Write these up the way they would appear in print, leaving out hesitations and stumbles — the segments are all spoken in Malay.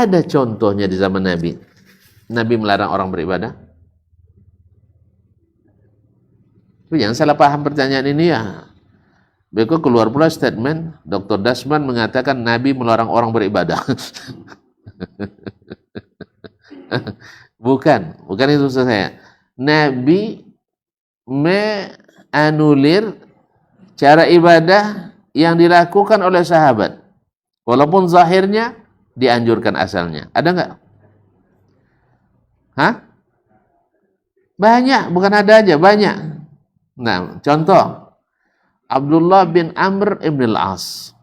ada contohnya di zaman Nabi. Nabi melarang orang beribadah. Jangan salah paham pertanyaan ini ya. Beko keluar pula statement Dr. Dasman mengatakan Nabi melarang orang beribadah. bukan itu saya. Nabi menganulir cara ibadah yang dilakukan oleh sahabat. Walaupun zahirnya dianjurkan asalnya. Ada enggak? Hah? Banyak, bukan ada aja, banyak. Nah, contoh Abdullah bin Amr ibn al-As.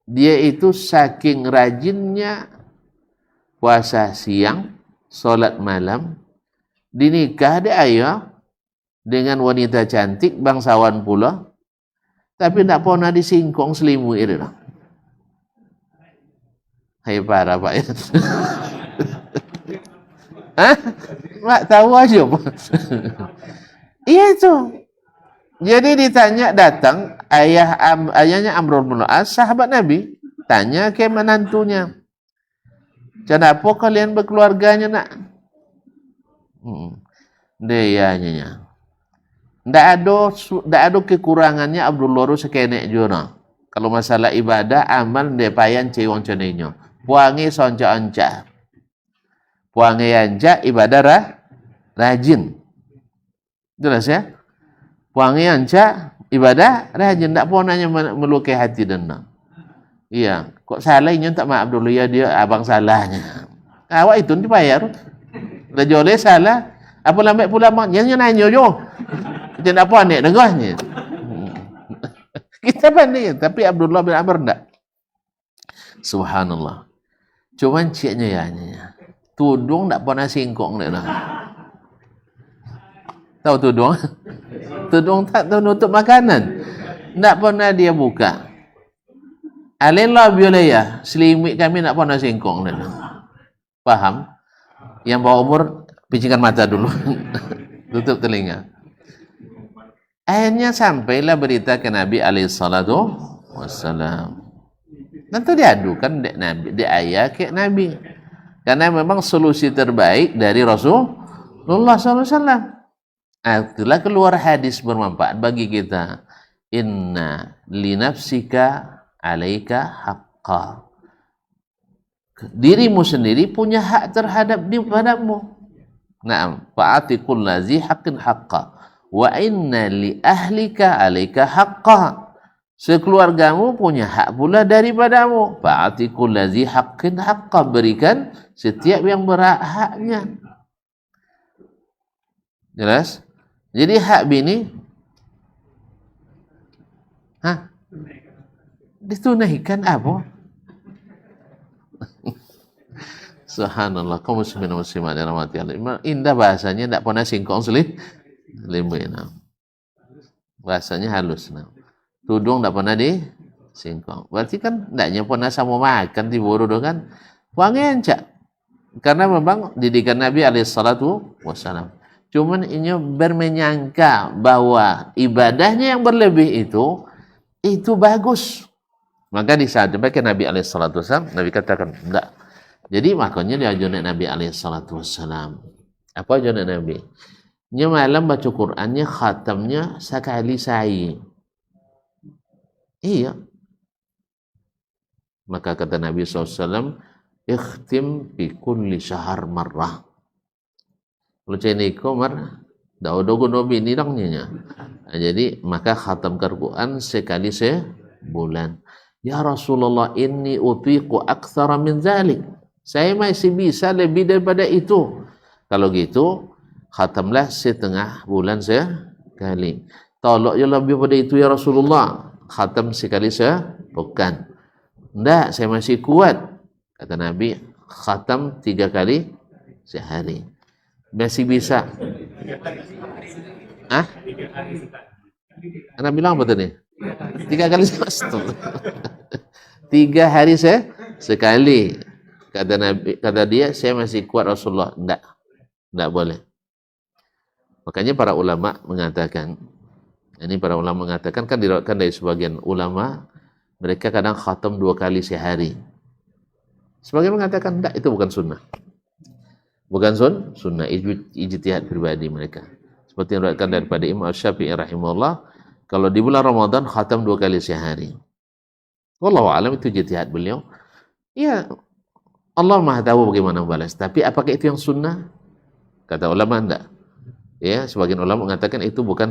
Dia itu saking rajinnya puasa siang, solat malam, dinikah dia ayah dengan wanita cantik bangsawan pula, tapi tidak pernah disingkong selimut itu. Hai parah Pak ya. Hah? Mak tahu aja Pak. Iya itu. Jadi ditanya datang ayahnya Amr bin al-As, sahabat Nabi, tanya ke menantunya, kenapa kalian berkeluarganya nak? Dia nanya, ndak ada kekurangannya Abdullah ru sekenek jona. Kalau masalah ibadah amal dia payan cewang cenenyo. Puangi sonca-onca. Puangi anja ibadah rajin. Jelas ya? Puangi anja ibadah rajin, ndak pernahnya melukai hati dan. Iya, kok salahnya tak maaf dulu ya dia abang salahnya. Awak itu dibayar. Dah jole salah. Apa lambat pula mak nyanyi nanya jo. Kita ndak apa ni dengarnya. Kita pandai tapi Abdullah bin Amr ndak. Subhanallah. Cuman ciknya ya. Tudung ndak pernah singkong dah. Tahu tudung? Tudung tak tahu nutup makanan. Tak pernah dia buka. Alillah biolaya, selimut kami tak pernah singkong. Faham? Yang bawa umur, picingkan mata dulu. Tutup telinga. Akhirnya sampailah berita ke Nabi SAW. Tentu diadukan Nabi, ayah ke Nabi. Karena memang solusi terbaik dari Rasulullah SAW. Itulah keluar hadis bermanfaat bagi kita. Inna linafsika alaika haqqa. Dirimu sendiri punya hak terhadap padamu. Naam, fa'ati kullazi haqqin haqqa. Wa inna li ahlika alaika haqqa. Sekeluargamu punya hak pula daripadamu. Fa'ati kullazi haqqin haqqa. Berikan setiap yang berhak haknya. Jelas? Jadi hak bini ditunaikan apa? Subhanallah, kaum muslimin dan muslimat yang dirahmati Allah. Indah bahasanya, tidak pernah singkong selimut. Bahasanya halus. Tudung tidak pernah disingkong. Berarti kan tidaknya pernah sama makan di buru kan? Wangi encak. Karena memang didikan Nabi SAW. Cuman ini bermenyangka bahwa ibadahnya yang berlebih itu bagus. Maka disampaikan ke Nabi SAW, Nabi katakan, enggak. Jadi makanya diajukan Nabi SAW. Apa ajukan Nabi? Nya malam baca Qurannya, khatamnya sekali saja. Iya. Maka kata Nabi SAW, ikhtim bi kulli syahar marrah. Kalau cini komar, dah odogo nobi ni dangnya. Jadi maka khatam Quran sekali sebulan. Ya Rasulullah, inni utiqu aktsara min zalik. Saya masih bisa lebih daripada itu. Kalau gitu, khatamlah setengah bulan sekali. Tolok je lebih pada itu ya Rasulullah. Khatam sekali sepekan. Enggak, saya masih kuat. Kata Nabi, khatam 3 kali sehari. Masih bisa. Ah? Anda bilang apa tadi? 3 kali sekali. 3 hari sekali. Kata Nabi, kata dia, saya masih kuat Rasulullah. Enggak boleh. Makanya para ulama mengatakan, kan diriwayatkan dari sebagian ulama, mereka kadang khatam 2 kali sehari. Sebagian mengatakan tidak, itu bukan sunnah. Bukan sunnah, ijtihad pribadi mereka. Seperti yang diriwayatkan daripada Imam Syafi'i rahimahullah, kalau di bulan Ramadan khatam 2 kali sehari. Wallahu a'lam, itu ijtihad beliau. Ya, Allah Maha tahu bagaimana membalas. Tapi apakah itu yang sunnah? Kata ulama enggak. Ya, sebagian ulama mengatakan itu bukan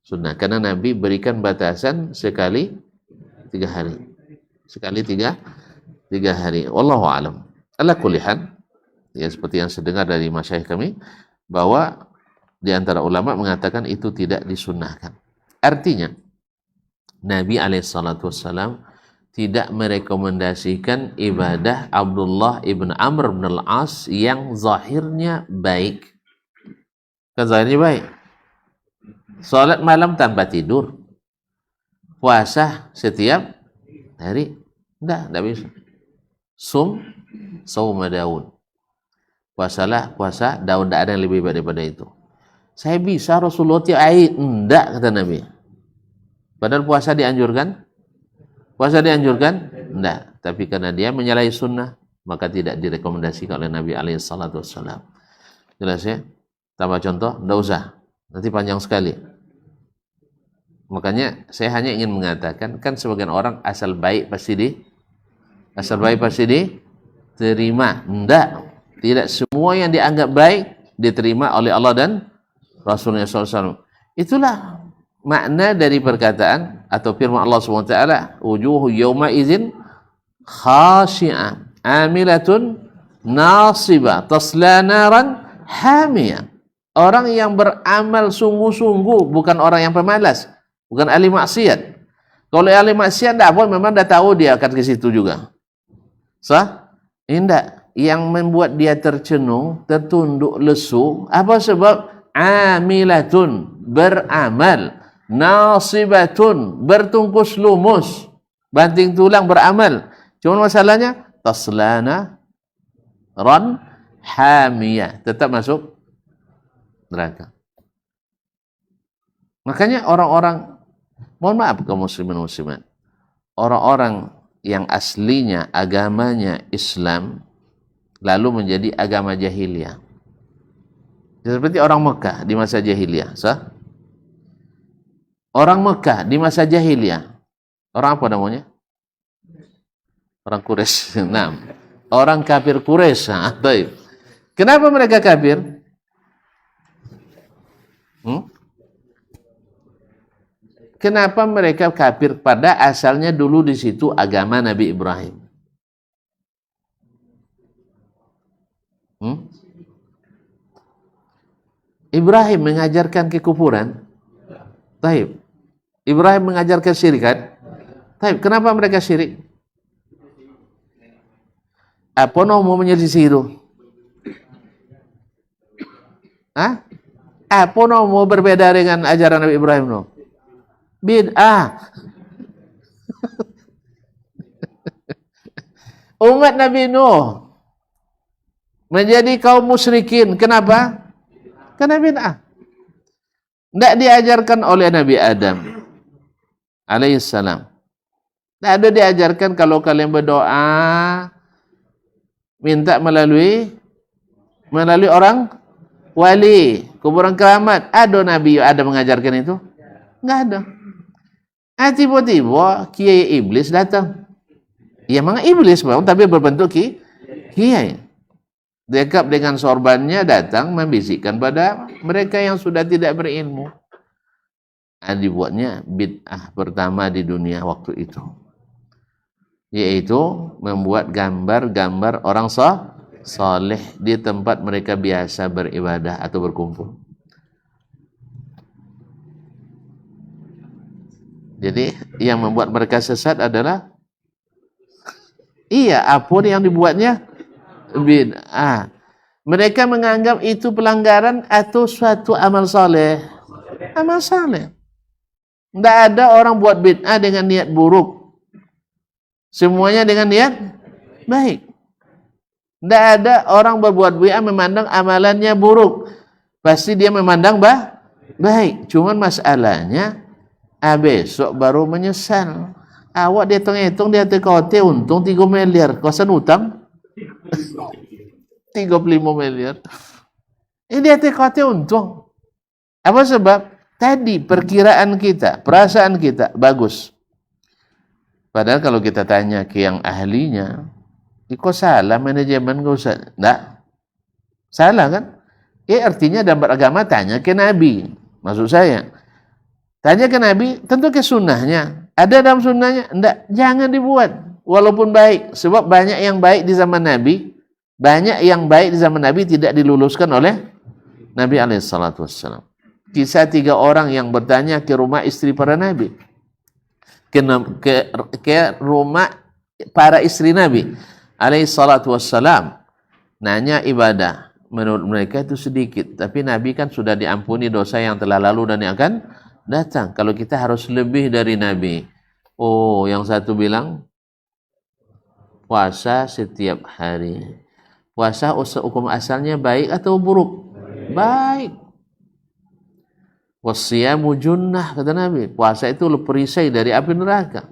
sunnah, karena Nabi berikan batasan sekali 3 hari. Sekali tiga hari. Wallahu a'lam. Ala kulli hal, ya seperti yang saya dengar dari masyayikh kami, bahwa di antara ulama mengatakan itu tidak disunnahkan. Artinya Nabi alaihissalam tidak merekomendasikan ibadah Abdullah ibn Amr bin al-As yang zahirnya baik. Kan zahirnya baik. Salat malam tanpa tidur. Puasa setiap hari. Tidak bisa. Saum Daud. Puasalah puasa Daud, tidak ada yang lebih baik daripada itu. Saya bisa Rasulullah tiap hari. Tidak, kata Nabi. Padahal puasa dianjurkan. Puasa dianjurkan? Tidak. Tapi karena dia menyalahi sunnah, maka tidak direkomendasikan oleh Nabi alaihissalam. Jelas ya? Tambah contoh, tidak usah. Nanti panjang sekali. Makanya saya hanya ingin mengatakan, kan sebagian orang asal baik pasti diterima. Tidak. Tidak semua yang dianggap baik diterima oleh Allah dan Rasulullah SAW. Itulah makna dari perkataan atau firman Allah SWT, wujuhu yawma izin khashi'ah amilatun nasibah tasla naran hamiyah. Orang yang beramal sungguh-sungguh, bukan orang yang pemalas, bukan ahli maksiat. Kalau ahli maksiat tidak pun memang dah tahu dia akan ke situ juga. Sah? Tidak. Yang membuat dia tercenung, tertunduk, lesu, apa sebab? Amilatun, beramal, nasibatun, bertungkus lumus, banting tulang beramal. Cuma masalahnya taslana ran hamiyah, tetap masuk neraka. Makanya orang-orang, mohon maaf kaum muslimin muslimat, orang-orang yang aslinya agamanya Islam lalu menjadi agama jahiliyah, seperti orang Mekah di masa jahiliyah. Sah? Orang Mekah di masa jahiliyah, orang apa namanya? Orang Quraisy. Nah, orang kafir Quraisy. Baik. Kenapa mereka kafir? Kenapa mereka kafir? Pada asalnya dulu di situ agama Nabi Ibrahim. Ibrahim mengajarkan kekufuran. Taib. Ibrahim mengajarkan syirikat. Taib. Kenapa mereka syirik? Apa mau menyelisih itu? Hah? Apa mau berbeda dengan ajaran Nabi Ibrahim? No? Bid'ah. Umat Nabi Nuh menjadi kaum musyrikin. Kenapa? Karena bid'ah. Tidak diajarkan oleh Nabi Adam alaihissalam. Tidak ada diajarkan kalau kalian berdoa minta melalui orang wali, kuburan keramat. Ada Nabi Adam mengajarkan itu? Tidak ada. Tiba-tiba kiai iblis datang. Ya memang iblis memang, tapi berbentuk kiai. Dekap dengan sorbannya datang membisikkan pada mereka yang sudah tidak berilmu. Dibuatnya bid'ah pertama di dunia waktu itu, yaitu membuat gambar-gambar orang saleh di tempat mereka biasa beribadah atau berkumpul. Jadi yang membuat mereka sesat adalah apa yang dibuatnya bid'ah. Mereka menganggap itu pelanggaran atau suatu amal saleh. Amal saleh. Tidak ada orang buat bid'ah dengan niat buruk. Semuanya dengan niat baik. Tidak ada orang berbuat bid'ah memandang amalannya buruk. Pasti dia memandang baik. Cuman masalahnya besok baru menyesal. Awak dia hitung-hitung dia terkote untung 3 miliar. Kawasan utang 35 miliar. Ini hati untung. Apa sebab? Tadi perkiraan kita, perasaan kita bagus. Padahal kalau kita tanya ke yang ahlinya, kok salah manajemen gak usah. Enggak. Salah kan? Artinya dalam beragama tanya ke Nabi. Maksud saya, tanya ke Nabi, tentu ke sunnahnya. Ada dalam sunnahnya? Enggak, jangan dibuat. Walaupun baik. Sebab banyak yang baik di zaman Nabi, banyak yang baik di zaman Nabi tidak diluluskan oleh Nabi SAW. Kisah 3 orang yang bertanya ke rumah istri para Nabi. Ke rumah para istri Nabi SAW. Nanya ibadah. Menurut mereka itu sedikit. Tapi Nabi kan sudah diampuni dosa yang telah lalu dan yang akan datang. Kalau kita harus lebih dari Nabi. Oh, yang satu bilang, puasa setiap hari. Puasa hukum asalnya baik atau buruk? Baik. Wasiyamu junnah, kata Nabi. Puasa itu perisai dari api neraka.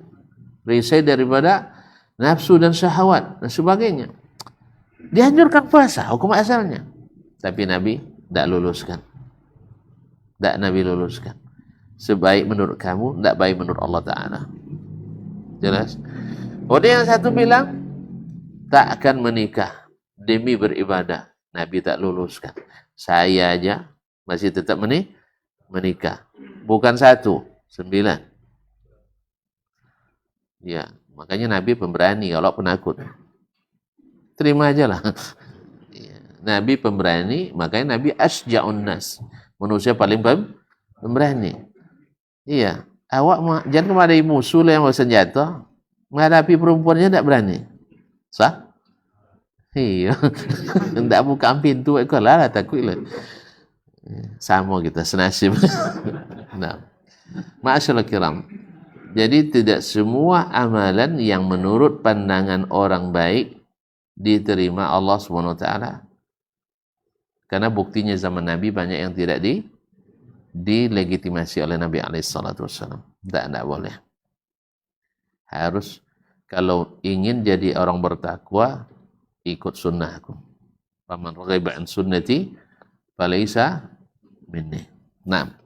Perisai daripada nafsu dan syahwat dan sebagainya. Dianjurkan puasa, hukum asalnya. Tapi Nabi tidak luluskan. Tidak Nabi luluskan. Sebaik menurut kamu, tidak baik menurut Allah Ta'ala. Jelas? Kemudian yang satu bilang, tak akan menikah demi beribadah. Nabi tak luluskan. Saya aja masih tetap menikah. Bukan 1, 9. Ya, makanya Nabi pemberani, kalau penakut. Terima aja lah. Nabi pemberani, makanya Nabi asja'un nas. Manusia paling pemberani. Iya, awak jangan memadai musuh yang bersenjata, menghadapi perempuannya tidak berani. Sah? Iya. Tidak buka pintu, lah takutlah. Sama kita senasib. Nah, ma'asyiral kiram. Jadi tidak semua amalan yang menurut pandangan orang baik diterima Allah SWT. Karena buktinya zaman Nabi banyak yang tidak dilegitimasi oleh Nabi SAW. Tidak boleh. Harus, kalau ingin jadi orang bertakwa, ikut sunnahku. Faman raghiba an sunnati falaysa minni. Nah.